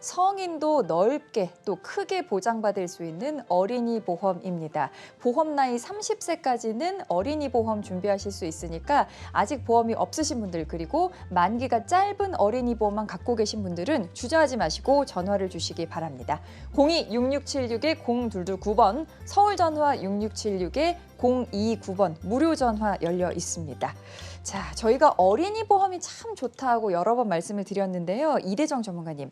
성인도 넓게 또 크게 보장받을 수 있는 어린이 보험입니다. 보험 나이 30세까지는 어린이 보험 준비하실 수 있으니까 아직 보험이 없으신 분들 그리고 만기가 짧은 어린이 보험만 갖고 계신 분들은 주저하지 마시고 전화를 주시기 바랍니다. 02-6676-0229번 서울 전화 6676-0229번 무료 전화 열려 있습니다. 자, 저희가 어린이 보험이 참 좋다고 여러 번 말씀을 드렸는데요. 이대정 전문가님,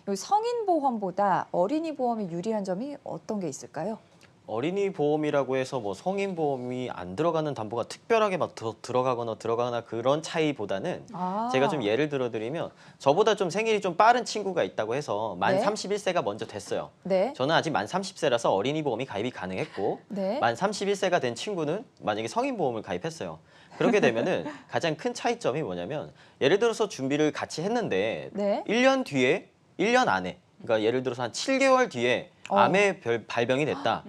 이 성인 보험보다 어린이 보험이 유리한 점이 어떤 게 있을까요? 어린이 보험이라고 해서 뭐 성인 보험이 안 들어가는 담보가 특별하게 막 들어가거나 그런 차이보다는 제가 좀 예를 들어드리면 저보다 좀 생일이 좀 빠른 친구가 있다고 해서 만 네. 31세가 먼저 됐어요. 네. 저는 아직 만 30세라서 어린이 보험이 가입이 가능했고 네. 만 31세가 된 친구는 만약에 성인 보험을 가입했어요. 그렇게 되면은 가장 큰 차이점이 뭐냐면 예를 들어서 준비를 같이 했는데 네. 1년 뒤에 1년 안에 그러니까 예를 들어서 한 7개월 뒤에 암의 발병이 됐다.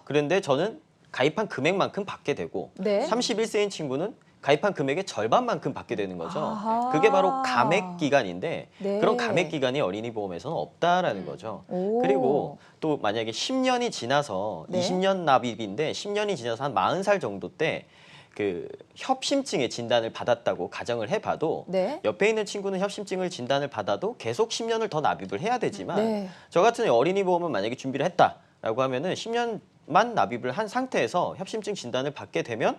그런데 저는 가입한 금액만큼 받게 되고 네. 31세인 친구는 가입한 금액의 절반만큼 받게 되는 거죠. 아하. 그게 바로 감액 기간인데 네. 그런 감액 기간이 어린이 보험에서는 없다라는 거죠. 오. 그리고 또 만약에 10년이 지나서 네. 20년 납입인데 10년이 지나서 한 40살 정도 때 그 협심증의 진단을 받았다고 가정을 해봐도 네. 옆에 있는 친구는 협심증을 진단을 받아도 계속 10년을 더 납입을 해야 되지만 네. 저 같은 어린이 보험은 만약에 준비를 했다라고 하면은 10년만 납입을 한 상태에서 협심증 진단을 받게 되면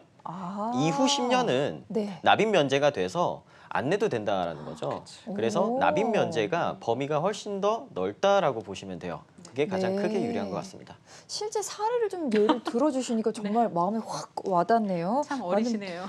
이후 10년은 네. 납입 면제가 돼서 안 내도 된다라는 거죠. 그래서 오. 납입 면제가 범위가 훨씬 더 넓다라고 보시면 돼요. 그게 가장 네. 크게 유리한 것 같습니다. 실제 사례를 좀 예를 들어주시니까 정말 마음에 확 와닿네요. 참 어리시네요.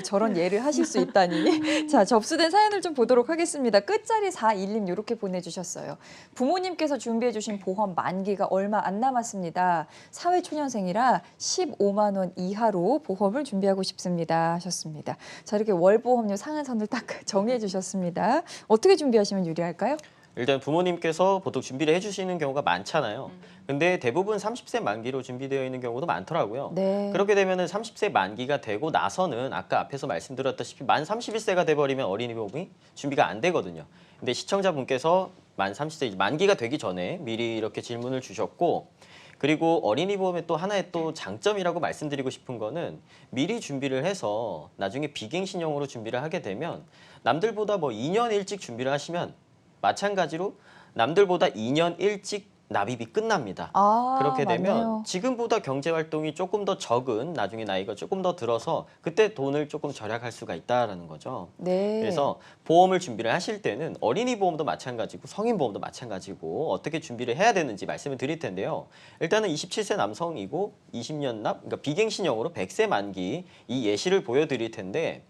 저런 예를 하실 수 있다니. 자, 접수된 사연을 좀 보도록 하겠습니다. 끝자리 411님 이렇게 보내주셨어요. 부모님께서 준비해 주신 보험 만기가 얼마 안 남았습니다. 사회초년생이라 15만 원 이하로 보험을 준비하고 싶습니다 하셨습니다. 자, 이렇게 월보험료 상한선을 딱 정해 주셨습니다. 어떻게 준비하시면 유리할까요? 일단 부모님께서 보통 준비를 해주시는 경우가 많잖아요. 근데 대부분 30세 만기로 준비되어 있는 경우도 많더라고요. 네. 그렇게 되면은 30세 만기가 되고 나서는 아까 앞에서 말씀드렸다시피 만 31세가 돼버리면 어린이 보험이 준비가 안 되거든요. 근데 시청자분께서 만 30세 만기가 되기 전에 미리 이렇게 질문을 주셨고 그리고 어린이 보험의 또 하나의 또 장점이라고 말씀드리고 싶은 거는 미리 준비를 해서 나중에 비갱신형으로 준비를 하게 되면 남들보다 뭐 2년 일찍 준비를 하시면 마찬가지로 남들보다 2년 일찍 납입이 끝납니다. 그렇게 되면 맞네요. 지금보다 경제활동이 조금 더 적은 나중에 나이가 조금 더 들어서 그때 돈을 조금 절약할 수가 있다는 거죠. 네. 그래서 보험을 준비를 하실 때는 어린이 보험도 마찬가지고 성인 보험도 마찬가지고 어떻게 준비를 해야 되는지 말씀을 드릴 텐데요. 일단은 27세 남성이고 20년 납, 그러니까 비갱신형으로 100세 만기 이 예시를 보여드릴 텐데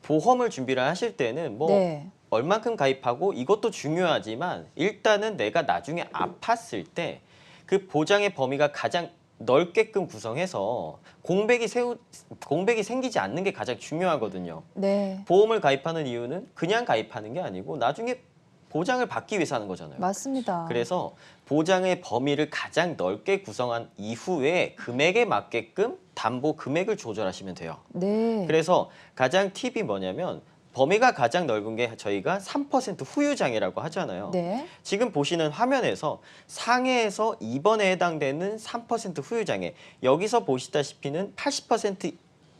보험을 준비를 하실 때는 뭐 네. 얼만큼 가입하고 이것도 중요하지만 일단은 내가 나중에 아팠을 때 그 보장의 범위가 가장 넓게끔 구성해서 공백이 생기지 않는 게 가장 중요하거든요. 네. 보험을 가입하는 이유는 그냥 가입하는 게 아니고 나중에 보장을 받기 위해서 하는 거잖아요. 맞습니다. 그래서 보장의 범위를 가장 넓게 구성한 이후에 금액에 맞게끔 담보 금액을 조절하시면 돼요. 네. 그래서 가장 팁이 뭐냐면 범위가 가장 넓은 게 저희가 3% 후유장애라고 하잖아요. 네. 지금 보시는 화면에서 상해에서 2번에 해당되는 3% 후유장애 여기서 보시다시피는 80%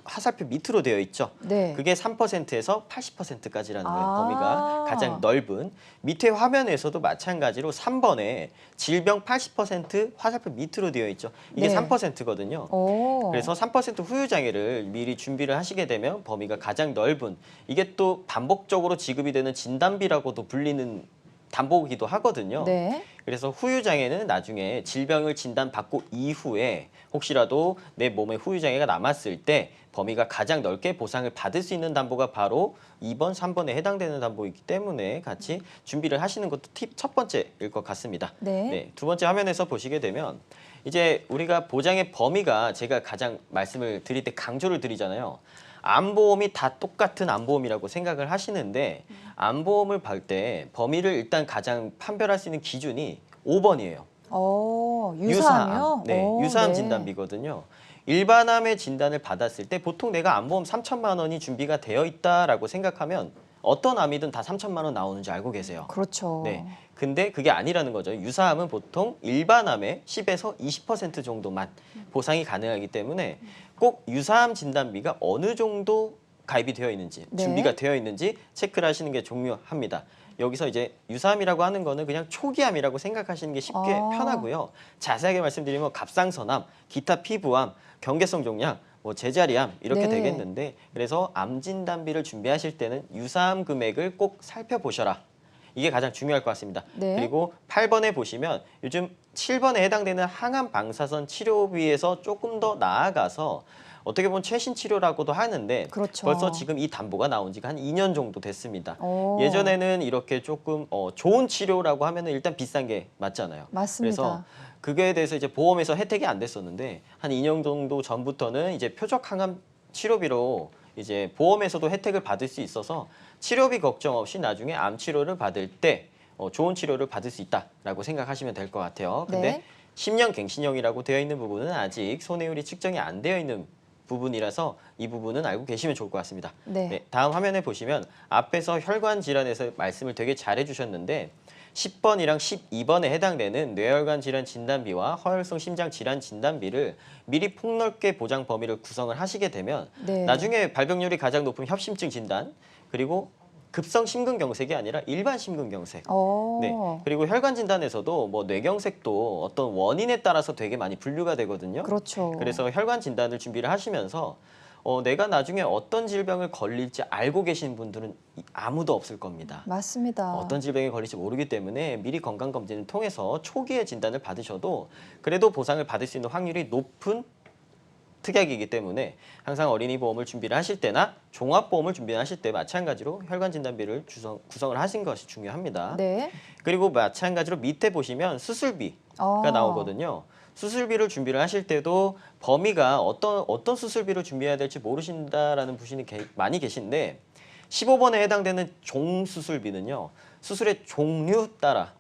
화살표 밑으로 되어 있죠. 네. 그게 3%에서 80%까지라는 거예요. 아. 범위가 가장 넓은. 밑에 화면에서도 마찬가지로 3번에 질병 80% 화살표 밑으로 되어 있죠. 이게 네. 3%거든요. 오. 그래서 3% 후유장애를 미리 준비를 하시게 되면 범위가 가장 넓은 이게 또 반복적으로 지급이 되는 진단비라고도 불리는 담보기도 하거든요. 네. 그래서 후유장애는 나중에 질병을 진단받고 이후에 혹시라도 내 몸에 후유장애가 남았을 때 범위가 가장 넓게 보상을 받을 수 있는 담보가 바로 2번, 3번에 해당되는 담보이기 때문에 같이 준비를 하시는 것도 팁 첫 번째일 것 같습니다. 네. 두 번째 화면에서 보시게 되면 이제 우리가 보장의 범위가 제가 가장 말씀을 드릴 때 강조를 드리잖아요. 암보험이 다 똑같은 암보험이라고 생각을 하시는데 암보험을 볼 때 범위를 일단 가장 판별할 수 있는 기준이 5번이에요. 유사암이요? 네, 오, 유사암 네. 진단비거든요. 일반암의 진단을 받았을 때 보통 내가 암보험 3천만 원이 준비가 되어 있다라고 생각하면 어떤 암이든 다 3천만 원 나오는 줄 알고 계세요. 그렇죠. 네. 근데 그게 아니라는 거죠. 유사암은 보통 일반 암의 10에서 20% 정도만 보상이 가능하기 때문에 꼭 유사암 진단비가 어느 정도 가입이 되어 있는지, 네. 준비가 되어 있는지 체크를 하시는 게 중요합니다. 여기서 이제 유사암이라고 하는 거는 그냥 초기암이라고 생각하시는 게 쉽게 편하고요. 자세하게 말씀드리면 갑상선암, 기타 피부암, 경계성 종양, 뭐 제자리암 이렇게 네. 되겠는데 그래서 암 진단비를 준비하실 때는 유사암 금액을 꼭 살펴보셔라. 이게 가장 중요할 것 같습니다. 네. 그리고 8번에 보시면 요즘 7번에 해당되는 항암 방사선 치료비에서 조금 더 나아가서 어떻게 보면 최신 치료라고도 하는데 그렇죠. 벌써 지금 이 담보가 나온 지가 한 2년 정도 됐습니다. 오. 예전에는 이렇게 조금 좋은 치료라고 하면은 일단 비싼 게 맞잖아요. 맞습니다. 그래서 그거에 대해서 이제 보험에서 혜택이 안 됐었는데 한 2년 정도 전부터는 이제 표적 항암 치료비로 이제 보험에서도 혜택을 받을 수 있어서 치료비 걱정 없이 나중에 암 치료를 받을 때 좋은 치료를 받을 수 있다라고 생각하시면 될 것 같아요. 근데 네. 10년 갱신형이라고 되어 있는 부분은 아직 손해율이 측정이 안 되어 있는 부분이라서 이 부분은 알고 계시면 좋을 것 같습니다. 네. 다음 화면에 보시면 앞에서 혈관 질환에서 말씀을 되게 잘 해주셨는데 10번이랑 12번에 해당되는 뇌혈관 질환 진단비와 허혈성 심장 질환 진단비를 미리 폭넓게 보장 범위를 구성을 하시게 되면 네. 나중에 발병률이 가장 높은 협심증 진단 그리고 급성 심근경색이 아니라 일반 심근경색 오. 네. 그리고 혈관 진단에서도 뭐 뇌경색도 어떤 원인에 따라서 되게 많이 분류가 되거든요. 그렇죠. 그래서 혈관 진단을 준비를 하시면서 내가 나중에 어떤 질병을 걸릴지 알고 계신 분들은 아무도 없을 겁니다. 맞습니다. 어떤 질병에 걸릴지 모르기 때문에 미리 건강검진을 통해서 초기에 진단을 받으셔도 그래도 보상을 받을 수 있는 확률이 높은 특약이기 때문에 항상 어린이 보험을 준비를 하실 때나 종합보험을 준비를 하실 때 마찬가지로 혈관 진단비를 구성을 하신 것이 중요합니다. 네. 그리고 마찬가지로 밑에 보시면 수술비가 나오거든요. 수술비를 준비를 하실 때도 범위가 어떤 수술비를 준비해야 될지 모르신다라는 분이 많이 계신데 15번에 해당되는 종수술비는요. 수술의 종류 따라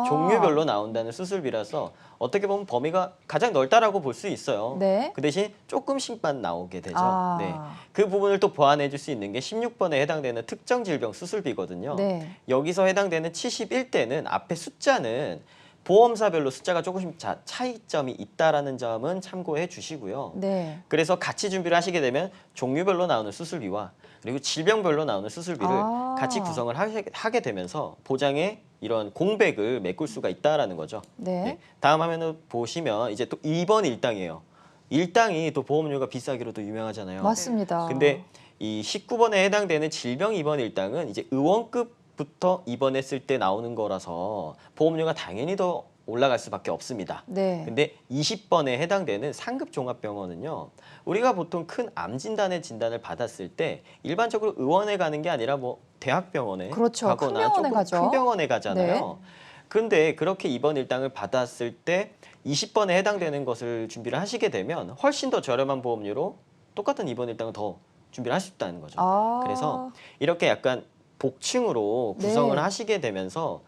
종류별로 나온다는 수술비라서 어떻게 보면 범위가 가장 넓다라고 볼 수 있어요. 네. 그 대신 조금씩만 나오게 되죠. 아. 네. 그 부분을 또 보완해 줄 수 있는 게 16번에 해당되는 특정 질병 수술비거든요. 네. 여기서 해당되는 71대는 앞에 숫자는 보험사별로 숫자가 조금씩 차이점이 있다라는 점은 참고해 주시고요. 네. 그래서 같이 준비를 하시게 되면 종류별로 나오는 수술비와 그리고 질병별로 나오는 수술비를 같이 구성을 하게 되면서 보장에 이런 공백을 메꿀 수가 있다라는 거죠. 네. 다음 화면을 보시면 이제 또 2번 일당이에요. 일당이 또 보험료가 비싸기로도 유명하잖아요. 맞습니다. 근데 이 19번에 해당되는 질병 입원 일당은 이제 의원급부터 입원했을 때 나오는 거라서 보험료가 당연히 더 올라갈 수밖에 없습니다. 네. 근데 20번에 해당되는 상급 종합병원은요. 우리가 보통 큰 암 진단의 진단을 받았을 때 일반적으로 의원에 가는 게 아니라 뭐 대학병원에 그렇죠. 가거나 큰 병원에 조금 가죠. 큰 병원에 가잖아요. 근데 그렇게 입원 일당을 받았을 때 20번에 해당되는 것을 준비를 하시게 되면 훨씬 더 저렴한 보험료로 똑같은 입원 일당을 더 준비를 할 수 있다는 거죠. 그래서 이렇게 약간 복층으로 구성을 네. 하시게 되면서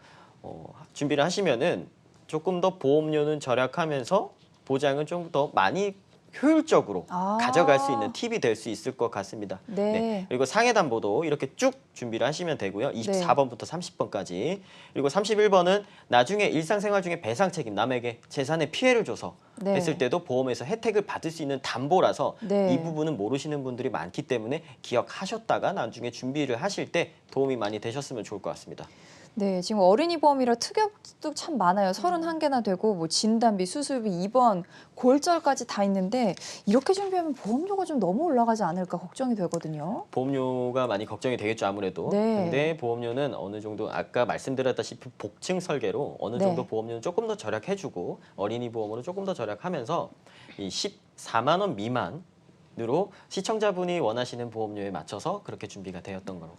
준비를 하시면은 조금 더 보험료는 절약하면서 보장은 좀 더 많이 효율적으로 가져갈 수 있는 팁이 될 수 있을 것 같습니다. 네. 그리고 상해 담보도 이렇게 쭉 준비를 하시면 되고요. 24번부터 30번까지. 그리고 31번은 나중에 일상생활 중에 배상 책임, 남에게 재산에 피해를 줘서 네. 했을 때도 보험에서 혜택을 받을 수 있는 담보라서 네. 이 부분은 모르시는 분들이 많기 때문에 기억하셨다가 나중에 준비를 하실 때 도움이 많이 되셨으면 좋을 것 같습니다. 네, 지금 어린이 보험이라 특약도 참 많아요. 31개나 되고 뭐 진단비, 수술비, 입원, 골절까지 다 있는데 이렇게 준비하면 보험료가 좀 너무 올라가지 않을까 걱정이 되거든요. 보험료가 많이 걱정이 되겠죠, 아무래도. 네. 근데 보험료는 어느 정도 아까 말씀드렸다시피 복층 설계로 어느 정도 네. 보험료는 조금 더 절약해주고 어린이 보험으로 조금 더 절약하면서 이 14만 원 미만으로 시청자분이 원하시는 보험료에 맞춰서 그렇게 준비가 되었던 거로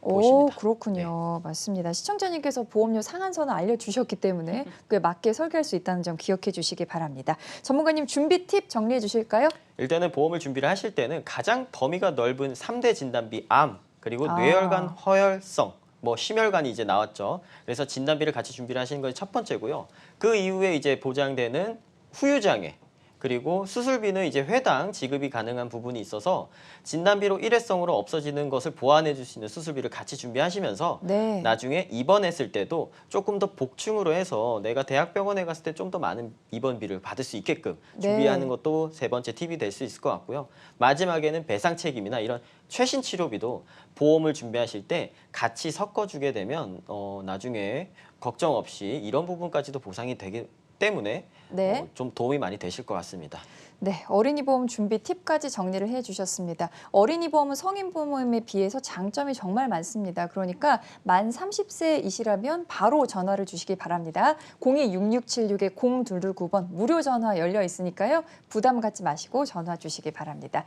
오, 보십니다. 그렇군요. 맞습니다. 시청자님께서 보험료 상한선을 알려주셨기 때문에 그에 맞게 설계할 수 있다는 점 기억해 주시기 바랍니다. 전문가님 준비 팁 정리해 주실까요? 일단은 보험을 준비를 하실 때는 가장 범위가 넓은 3대 진단비 암, 그리고 뇌혈관 허혈성, 뭐 심혈관이 이제 나왔죠. 그래서 진단비를 같이 준비를 하시는 것이 첫 번째고요. 그 이후에 이제 보장되는 후유장애, 그리고 수술비는 이제 회당 지급이 가능한 부분이 있어서 진단비로 일회성으로 없어지는 것을 보완해 줄 수 있는 수술비를 같이 준비하시면서 네. 나중에 입원했을 때도 조금 더 복충으로 해서 내가 대학병원에 갔을 때 좀 더 많은 입원비를 받을 수 있게끔 준비하는 네. 것도 세 번째 팁이 될 수 있을 것 같고요. 마지막에는 배상 책임이나 이런 최신 치료비도 보험을 준비하실 때 같이 섞어주게 되면 나중에 걱정 없이 이런 부분까지도 보상이 되기 때문에 네. 좀 도움이 많이 되실 것 같습니다. 네, 어린이 보험 준비 팁까지 정리를 해주셨습니다. 어린이 보험은 성인 보험에 비해서 장점이 정말 많습니다. 그러니까 만 30세이시라면 바로 전화를 주시기 바랍니다. 02-6676-0229번 무료 전화 열려 있으니까요. 부담 갖지 마시고 전화 주시기 바랍니다.